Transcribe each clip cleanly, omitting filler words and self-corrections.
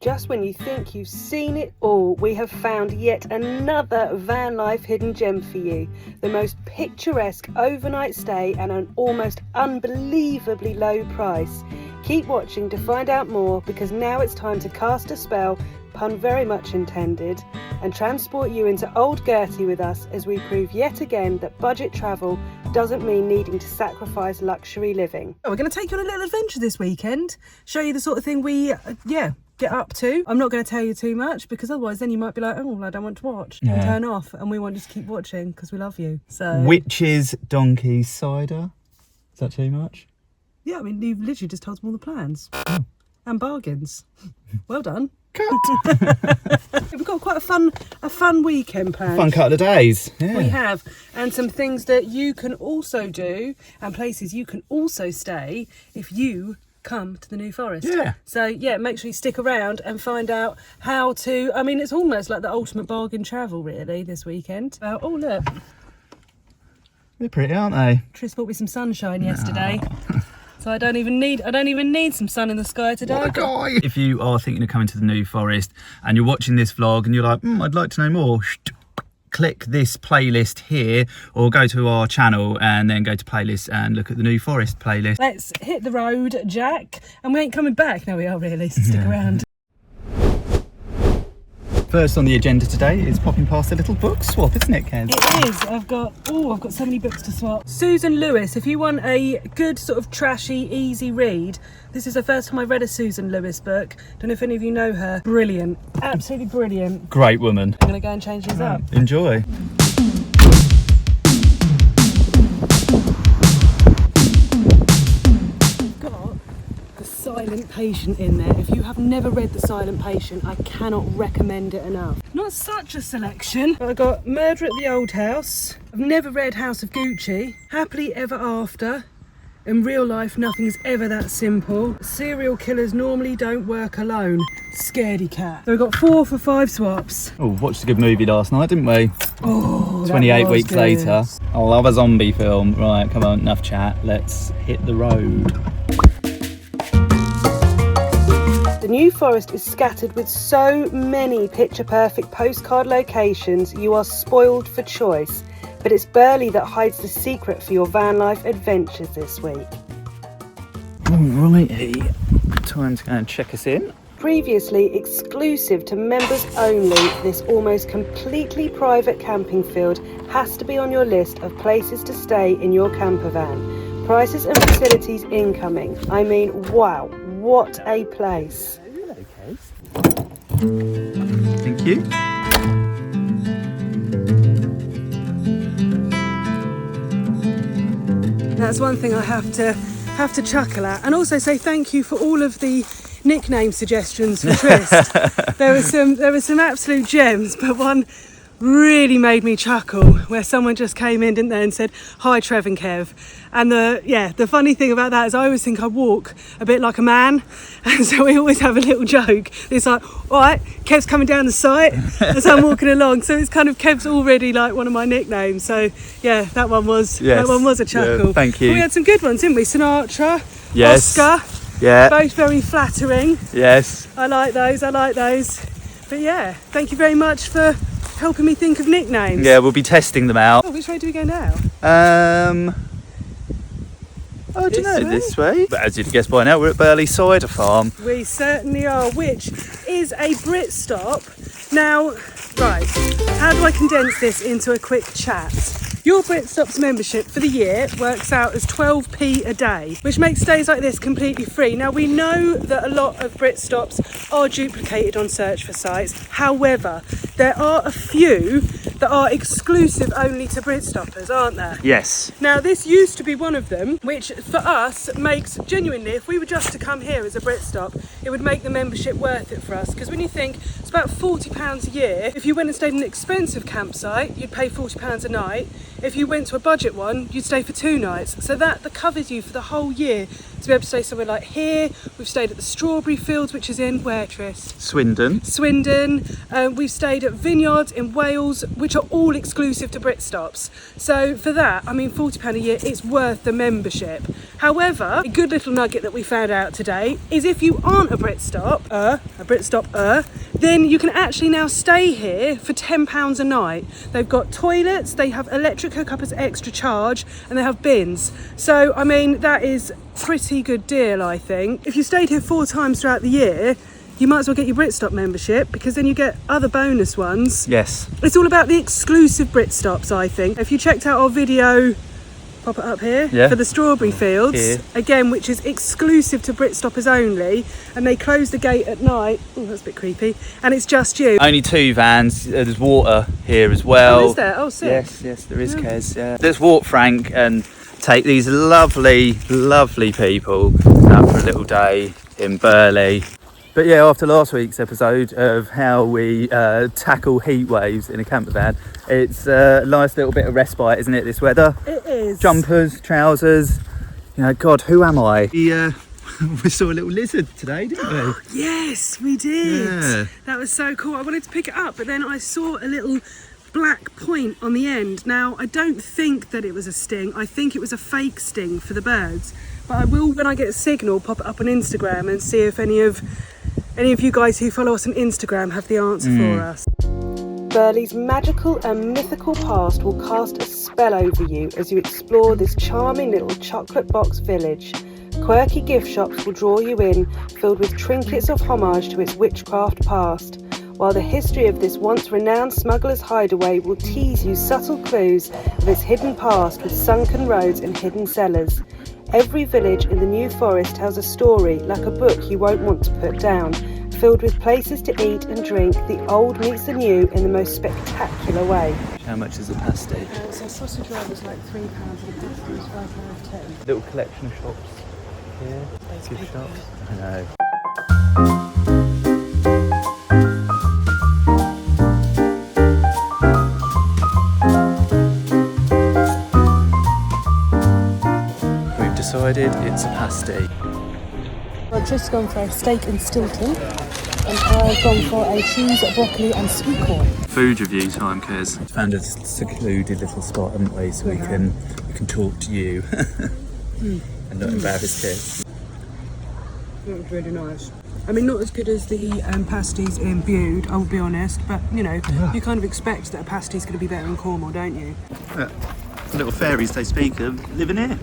Just when you think you've seen it all, we have found yet another van life hidden gem for you. The most picturesque overnight stay and an almost unbelievably low price. Keep watching to find out more, because now it's time to cast a spell, pun very much intended, and transport you into old Gertie with us as we prove yet again that budget travel doesn't mean needing to sacrifice luxury living. We're going to take you on a little adventure this weekend, show you the sort of thing we, get up to. I'm not going to tell you too much, because otherwise then you might be like, oh, I don't want to watch, and turn off, and we want you to keep watching because we love you. So witches, donkeys, cider. Is that too much? Yeah, I mean, you've literally just told them all the plans and bargains. Well done. We've got quite a fun weekend planned. Fun couple of days. Yeah. We have, and some things that you can also do, and places you can also stay if you come to the New Forest. Yeah. So yeah, make sure you stick around and find out how to. I mean, it's almost like the ultimate bargain travel, really, this weekend. Oh look, They're pretty, aren't they? Tris bought me some sunshine yesterday. So I don't even need some sun in the sky today. What a guy! If you are thinking of coming to the New Forest and you're watching this vlog and you're like, I'd like to know more, click this playlist here, or go to our channel and then go to playlists and look at the New Forest playlist. Let's hit the road, Jack, and we ain't coming back. No, we are really, so stick around. First on the agenda today is popping past a little book swap, isn't it, Kez? It is. I've got so many books to swap. Susan Lewis, if you want a good sort of trashy, easy read, this is the first time I read a Susan Lewis book. Don't know if any of you know her. Brilliant. Absolutely brilliant. Great woman. I'm going to go and change these up. Enjoy. Silent Patient in there. If you have never read The Silent Patient, I cannot recommend it enough. Not such a selection. I got Murder at the Old House. I've never read House of Gucci. Happily Ever After. In real life, nothing is ever that simple. Serial killers normally don't work alone. Scaredy Cat. So we've got 4 for 5 swaps. Oh, watched a good movie last night, didn't we? Oh, 28 weeks good. later. I love a zombie film. Right, come on, enough chat. Let's hit the road. The New Forest is scattered with so many picture-perfect postcard locations, you are spoiled for choice. But it's Burley that hides the secret for your van life adventures this week. Alrighty, time to go and check us in. Previously exclusive to members only, this almost completely private camping field has to be on your list of places to stay in your camper van. Prices and facilities incoming. I mean, wow, what a place. Thank you. That's one thing I have to chuckle at, and also say thank you for all of the nickname suggestions for Trist. There were some absolute gems, but one really made me chuckle where someone just came in, didn't they, and said, "Hi Trev and Kev." And the funny thing about that is I always think I walk a bit like a man, and so we always have a little joke. It's like, all right, Kev's coming down the site as I'm walking along, so it's kind of, Kev's already like one of my nicknames. So yeah, that one was a chuckle. Yeah, thank you. But we had some good ones, didn't we? Sinatra, Yes. Oscar, Yeah. both very flattering. Yes. I like those. But yeah, thank you very much for helping me think of nicknames. Yeah, we'll be testing them out. Oh, which way do we go now? I don't know, This way? this way. But as you'd guess by now, we're at Burley Cider Farm. We certainly are, which is a Brit Stop. Now, right, how do I condense this into a quick chat? Your Brit Stops membership for the year works out as 12p a day, which makes stays like this completely free. Now, we know that a lot of Brit Stops are duplicated on search for sites. However, there are a few that are exclusive only to Brit Stoppers, aren't there? Yes. Now, this used to be one of them, which for us makes, genuinely, if we were just to come here as a Brit Stop, it would make the membership worth it for us. Because when you think it's about £40 a year, if you went and stayed in an expensive campsite, you'd pay £40 a night. If you went to a budget one, you'd stay for 2 nights. So that covers you for the whole year to be able to stay somewhere like here. We've stayed at the Strawberry Fields, which is in where, Tris? Swindon. We've stayed at vineyards in Wales, which are all exclusive to Brit Stops. So for that, I mean, £40 a year, it's worth the membership. However, a good little nugget that we found out today is if you aren't a Brit Stopper, then you can actually now stay here for £10 a night. They've got toilets, they have electric hookup as extra charge, and they have bins. So, I mean, that is pretty good deal, I think. If you stayed here 4 times throughout the year, you might as well get your Brit Stop membership, because then you get other bonus ones. Yes. It's all about the exclusive Brit Stops, I think. If you checked out our video, pop it up here, for the strawberry fields, again, which is exclusive to Brit Stoppers only, and they close the gate at night. Oh, that's a bit creepy. And it's just you. Only 2 vans. There's water here as well. Oh, is there? Oh, sick. Yes, there is, Kez. Yeah. Let's walk, Frank, and take these lovely, lovely people out for a little day in Burley. But yeah, after last week's episode of how we tackle heat waves in a camper van, it's a nice little bit of respite, isn't it, this weather? It is. Jumpers, trousers, you know, God, who am I? We saw a little lizard today, didn't we? Yes, we did. Yeah. That was so cool. I wanted to pick it up, but then I saw a little black point on the end. Now, I don't think that it was a sting. I think it was a fake sting for the birds. But I will, when I get a signal, pop it up on Instagram and see if any of you guys who follow us on Instagram have the answer for us. Burley's magical and mythical past will cast a spell over you as you explore this charming little chocolate box village. Quirky gift shops will draw you in, filled with trinkets of homage to its witchcraft past, while the history of this once renowned smuggler's hideaway will tease you subtle clues of its hidden past with sunken roads and hidden cellars. Every village in the New Forest tells a story, like a book you won't want to put down, filled with places to eat and drink. The old meets the new in the most spectacular way. How much is a pasty? So sausage roll was like £3 and a pasty was £5.10. Little collection of shops here. Good shops. I know. Decided it's a pasty. I've just gone for a steak and Stilton, and I've gone for a cheese, broccoli and sweet corn. Food review time, Kez. Found a secluded little spot, haven't we? So we can talk to you and not embarrass Kez. That was really nice. I mean, not as good as the pasties in Bude, I will be honest, but you know, you kind of expect that a pasty's going to be better in Cornwall, don't you? Little fairies they speak of living here.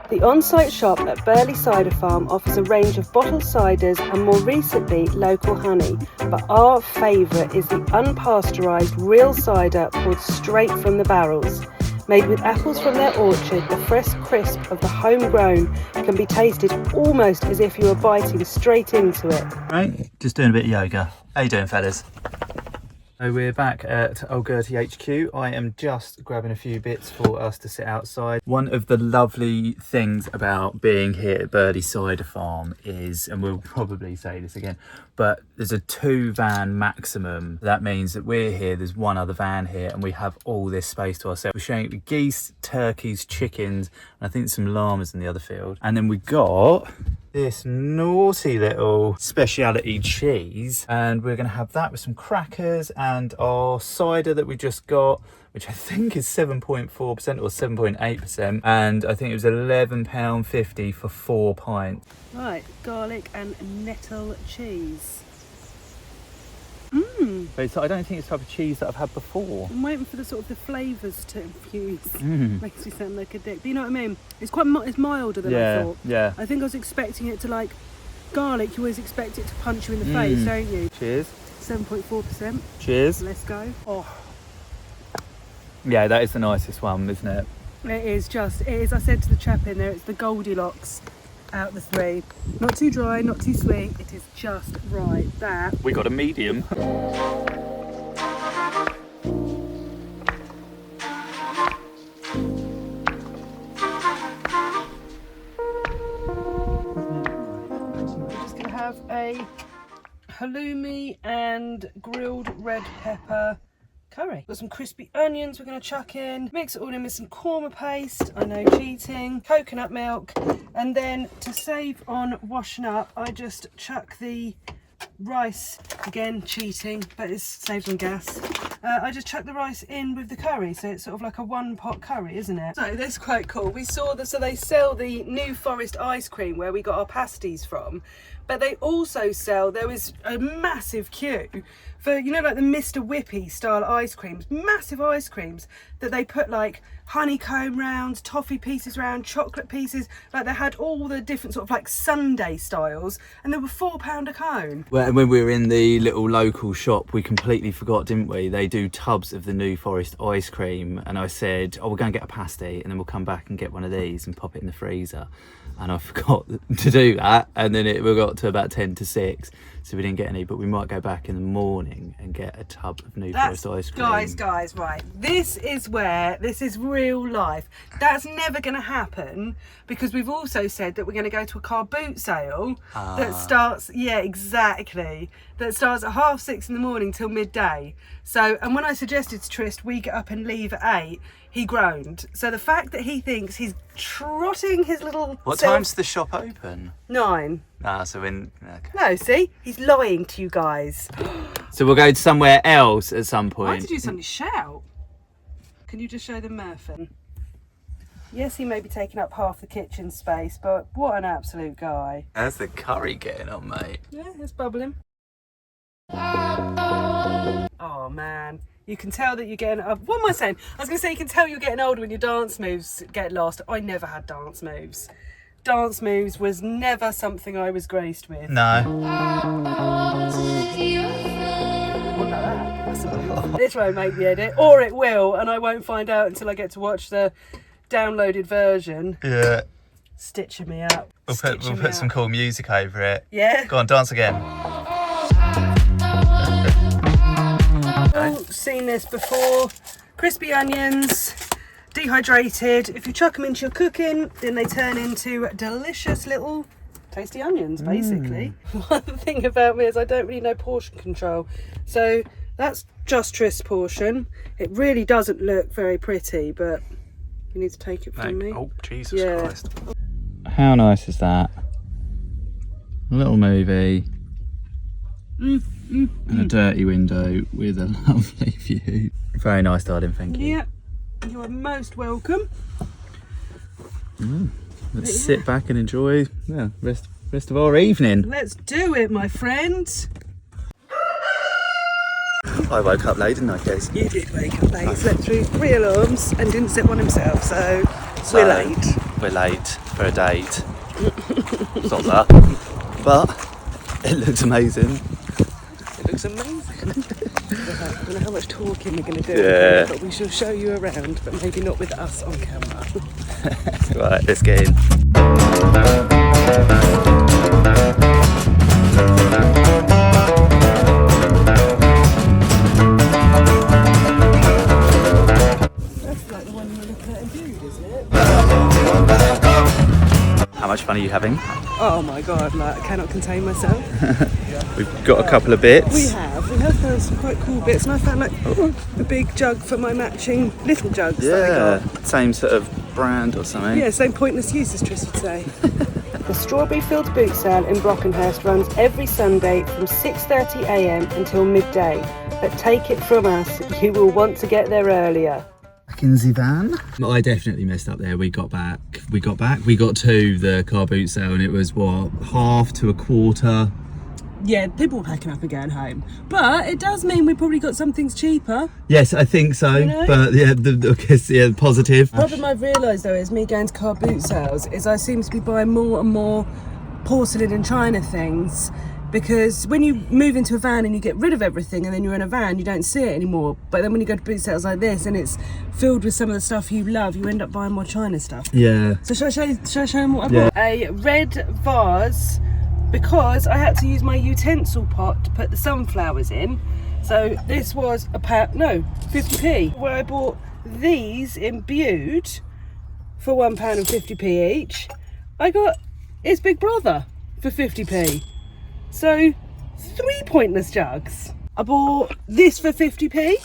The on-site shop at Burley Cider Farm offers a range of bottled ciders and more recently local honey, but our favourite is the unpasteurised real cider poured straight from the barrels. Made with apples from their orchard, the fresh crisp of the homegrown can be tasted almost as if you were biting straight into it. Right, just doing a bit of yoga. How you doing, fellas? So we're back at Old Gertie HQ. I am just grabbing a few bits for us to sit outside. One of the lovely things about being here at Burley Cider Farm is, and we'll probably say this again, but there's a 2 van maximum. That means that we're here, there's one other van here, and we have all this space to ourselves. We're sharing it with geese, turkeys, chickens, and I think some llamas in the other field. And then we got this naughty little speciality cheese, and we're going to have that with some crackers and our cider that we just got, which I think is 7.4% or 7.8%, and I think it was £11.50 for 4 pints. Right, garlic and nettle cheese. But I don't think it's the type of cheese that I've had before. I'm waiting for the sort of the flavours to infuse. Makes me sound like a dick, but you know what I mean? It's quite it's milder than I thought. Yeah. I think I was expecting it to, like garlic, you always expect it to punch you in the face, don't you? Cheers. 7.4%. Cheers. Let's go. Oh, Yeah, that is the nicest one, isn't it? it is. I said to the chap in there, it's the Goldilocks out of the 3. Not too dry, not too sweet. It is just right. That. We got a medium. A halloumi and grilled red pepper curry. Got some crispy onions we're going to chuck in, mix it all in with some korma paste, I know, cheating, coconut milk, and then to save on washing up I just chuck the rice, again cheating, but it's saved on gas. I just chucked the rice in with the curry, so it's sort of like a one pot curry, isn't it? So that's quite cool. We saw so they sell the New Forest ice cream where we got our pasties from, but they also sell, there was a massive queue for, you know, like the Mr. Whippy style ice creams, massive ice creams that they put like honeycomb round, toffee pieces round, chocolate pieces, like they had all the different sort of like sundae styles, and they were £4 a cone. Well, and when we were in the little local shop, we completely forgot, didn't we? They do tubs of the New Forest ice cream, and I said, oh, we're going to get a pasty and then we'll come back and get one of these and pop it in the freezer. And I forgot to do that, and then we got to about 10 to 6, so we didn't get any, but we might go back in the morning and get a tub of New Forest ice cream. Guys, right, this is real life. That's never going to happen, because we've also said that we're going to go to a car boot sale that starts, yeah, exactly, that starts at 6:30 in the morning till midday. So, and when I suggested to Trist we get up and leave at 8, he groaned. So the fact that he thinks he's trotting his little What time's the shop open? 9. So in... Okay. No, see? He's lying to you guys. So we'll go to somewhere else at some point. Why did you suddenly shout? Can you just show them Murphin? Yes, he may be taking up half the kitchen space, but what an absolute guy. How's the curry getting on, mate? Yeah, it's bubbling. Oh, man. You can tell that you're getting... what am I saying? I was going to say you can tell you're getting older when your dance moves get lost. I never had dance moves. Dance moves was never something I was graced with. No. What about that? This won't make the edit, or it will, and I won't find out until I get to watch the downloaded version. Yeah. Stitching me up. We'll put some cool music over it. Yeah. Go on, dance again. All seen this before. Crispy onions, dehydrated. If you chuck them into your cooking, then they turn into delicious little tasty onions, basically. One thing about me is I don't really know portion control. So that's just Trist's portion. It really doesn't look very pretty, but you need to take it from me. Oh, Jesus Christ. How nice is that? A little movie. And a dirty window with a lovely view. Very nice, darling, thank you. Yep, you are most welcome. Let's sit back and enjoy the rest of our evening. Let's do it, my friend. I woke up late, didn't I, Case? You did wake up late. He slept through 3 alarms and didn't set one himself, so we're late. We're late for a date. It's not that, but it looks amazing. It looks amazing. I don't know how much talking we're going to do, Yeah. but we shall show you around, but maybe not with us on camera. Right, let's get in. That's like the one you were looking at in Dude, isn't it? How much fun are you having? Oh my god, like I cannot contain myself. We've got a couple of bits. We have found some quite cool bits, and I found like a big jug for my matching little jugs that I got. Same sort of brand or something. Yeah, same pointless use as Tris would say. The Strawberry Fields Boot Sale in Brockenhurst runs every Sunday from 6:30 a.m. until midday. But take it from us, you will want to get there earlier. Back in the van. I definitely messed up there. We got to the car boot sale and it was what, half to a quarter. Yeah, people were packing up and going home. But it does mean we probably got some things cheaper. Yes, I think so. You know? But yeah, I guess positive. The problem I've realised though is me going to car boot sales is I seem to be buying more and more porcelain and china things, because when you move into a van and you get rid of everything and then you're in a van, you don't see it anymore. But then when you go to boot sales like this and it's filled with some of the stuff you love, you end up buying more china stuff. Yeah. So should I show them what I bought? A red vase, because I had to use my utensil pot to put the sunflowers in. So this was £50p. Where I bought these imbued for £1.50 each. I got its big brother for 50p. So 3 pointless jugs. I bought this for 50p.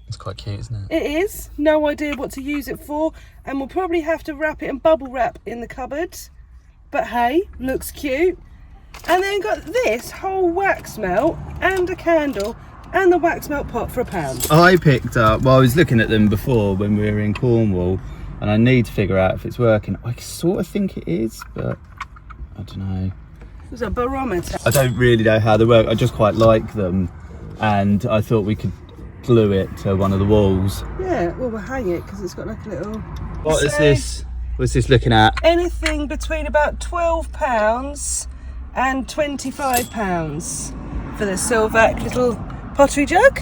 It's quite cute, isn't it? It is. No idea what to use it for, and we'll probably have to wrap it and bubble wrap in the cupboard. But hey, looks cute. And then got this whole wax melt and a candle and the wax melt pot for £1. I picked up, well, I was looking at them before when we were in Cornwall, and I need to figure out if it's working. I sort of think it is, but I don't know. There's a barometer. I don't really know how they work. I just quite like them, and I thought we could glue it to one of the walls. Yeah, well, we'll hang it because it's got like a little... What is this? What's this looking at? Anything between about £12 and £25 for the Silvac little pottery jug.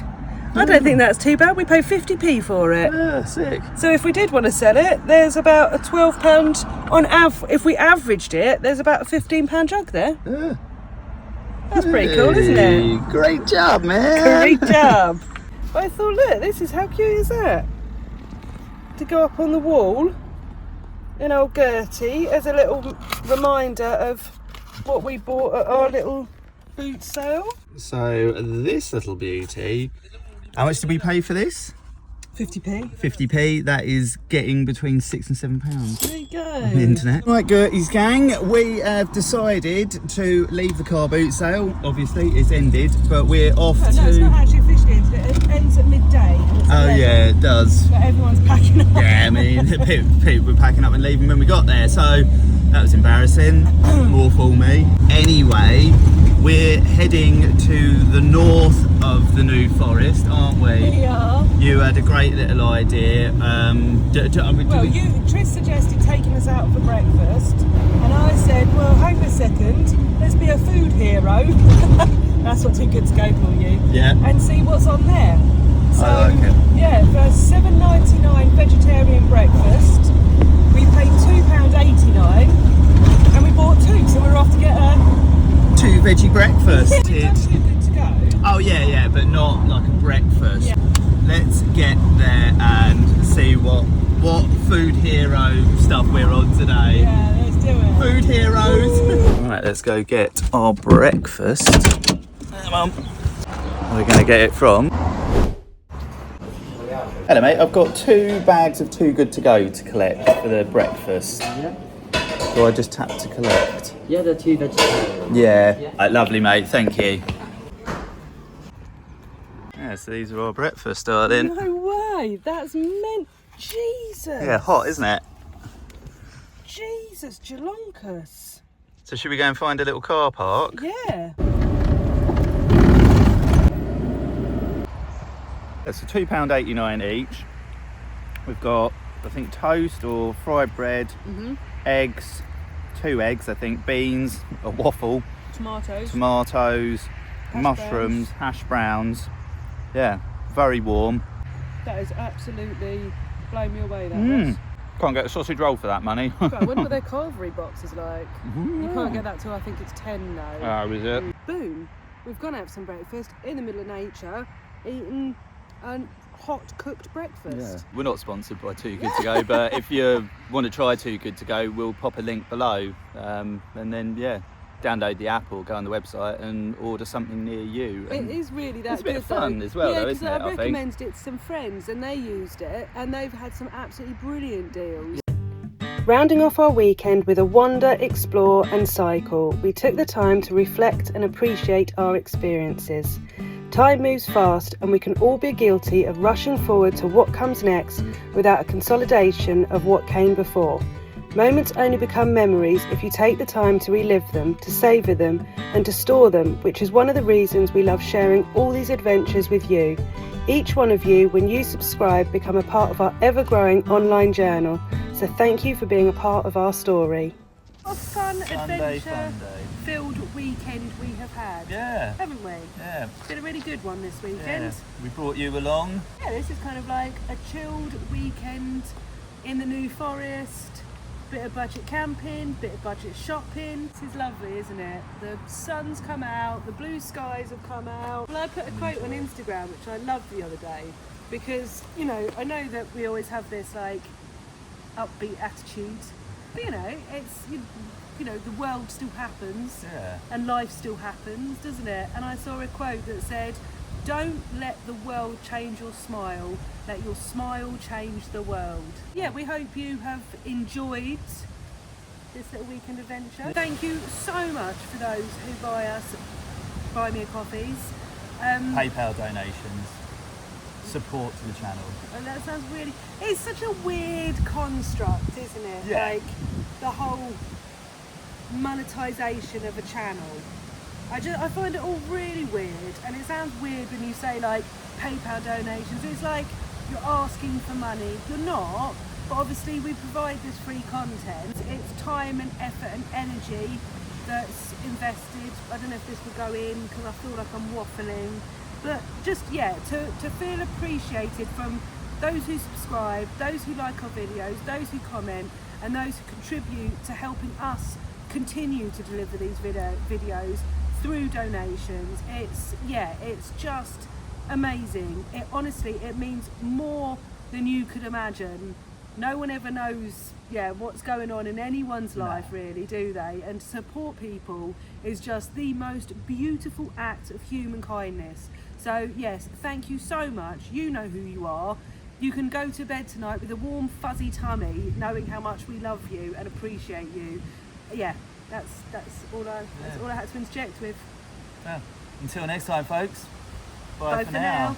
I don't think that's too bad. We paid 50p for it. Yeah, sick. So if we did want to sell it, there's about a £12 on if we averaged it, there's about a £15 jug there. Yeah. That's pretty cool, isn't it? Great job, man. Great job. But I thought, look, this is how cute is that? To go up on the wall in old Gertie as a little reminder of what we bought at our little boot sale. So this little beauty, how much did we pay for this? 50p. 50p. That is getting between £6 and £7 There you go. on the internet. Right, Gertie's gang, we have decided to leave the car boot sale. Obviously, it's ended, but we're off No, to. it's not actually officially ended. It ends at midday. And it's Oh 11, yeah, it does. But everyone's packing up. Yeah, I mean, people were packing up and leaving when we got there, so that was embarrassing. More for me. Anyway, we're heading to the north of the New Forest, aren't we? We are. You had a great little idea. Tris suggested taking us out for breakfast, and I said, well, hang on a second, let's be a food hero. That's what Too Good To Go for you. Yeah. And see what's on there. So, I like it. yeah, for £7.99 vegetarian breakfast, we paid £2.89, and we bought two, so we're off to get a... 2 veggie breakfast. We've done Too Good To Go. Oh yeah, but not like a breakfast. Yeah. Let's get there and see what food hero stuff we're on today. Yeah, let's do it. Food heroes. Right, let's go get our breakfast. Come on. Where are we going to get it from? Hello mate, I've got 2 bags of Too Good To Go to collect for the breakfast. Yeah. Do I just tap to collect? Yeah, the 2 vegetarian. Yeah. Lovely mate, thank you. Yeah, so these are our breakfast, darling. No way, that's meant... Jesus. Yeah, hot, isn't it? Jesus, Jelonkus. So should we go and find a little car park? Yeah. It's a £2.89 each. We've got, I think, toast or fried bread, eggs, 2 eggs, I think, beans, a waffle, tomatoes, mushrooms, hash browns. Yeah, very warm. That is absolutely blown me away. That Mm. Can't get a sausage roll for that money. I wonder what their carvery box is like. You can't get that till I think it's 10 now. Oh, is it? Boom. We've gone out for some breakfast in the middle of nature, eating a hot cooked breakfast. We're not sponsored by Too Good To Go, but if you want to try Too Good To Go, we'll pop a link below, and then download the app or go on the website and order something near you. It is really that it's a bit good of fun though. as well, yeah, though, isn't it? I I think. recommended it to some friends and they used it and they've had some absolutely brilliant deals. Rounding off our weekend with a wander, explore and cycle, we took the time to reflect and appreciate our experiences. Time moves fast and we can all be guilty of rushing forward to what comes next without a consolidation of what came before. Moments only become memories if you take the time to relive them, to savour them and to store them, which is one of the reasons we love sharing all these adventures with you. Each one of you, when you subscribe, become a part of our ever-growing online journal. So thank you for being a part of our story. What a fun, adventure-filled weekend we have had, haven't we? Yeah. It's been a really good one this weekend. Yeah. We brought you along. Yeah, this is kind of like a chilled weekend in the New Forest. Bit of budget camping, bit of budget shopping. This is lovely, isn't it? The sun's come out, the blue skies have come out. Well, I put a quote on Instagram, which I loved the other day, because, you know, I know that we always have this, like, upbeat attitude, but, you know, it's, you know, the world still happens, and life still happens, doesn't it? And I saw a quote that said, don't let the world change your smile, let your smile change the world. Yeah, we hope you have enjoyed this little weekend adventure. Thank you so much for those who buy me a coffees. PayPal donations, support to the channel. Oh, that sounds really... It's such a weird construct, isn't it? Yeah. Like, the whole monetisation of a channel. I find it all really weird, and it sounds weird when you say, like, PayPal donations. It's like you're asking for money. You're not, but obviously we provide this free content. It's time and effort and energy that's invested. I don't know if this will go in because I feel like I'm waffling, but just, yeah, to feel appreciated from those who subscribe, those who like our videos, those who comment, and those who contribute to helping us continue to deliver these videos through donations. It's just amazing. It means more than you could imagine. No one ever knows what's going on in anyone's life, really, do they? And to support people is just the most beautiful act of human kindness. So yes, thank you so much. You know who you are. You can go to bed tonight with a warm fuzzy tummy, knowing how much we love you and appreciate you. Yeah, that's all I had to interject with. Until next time, folks. Bye for now.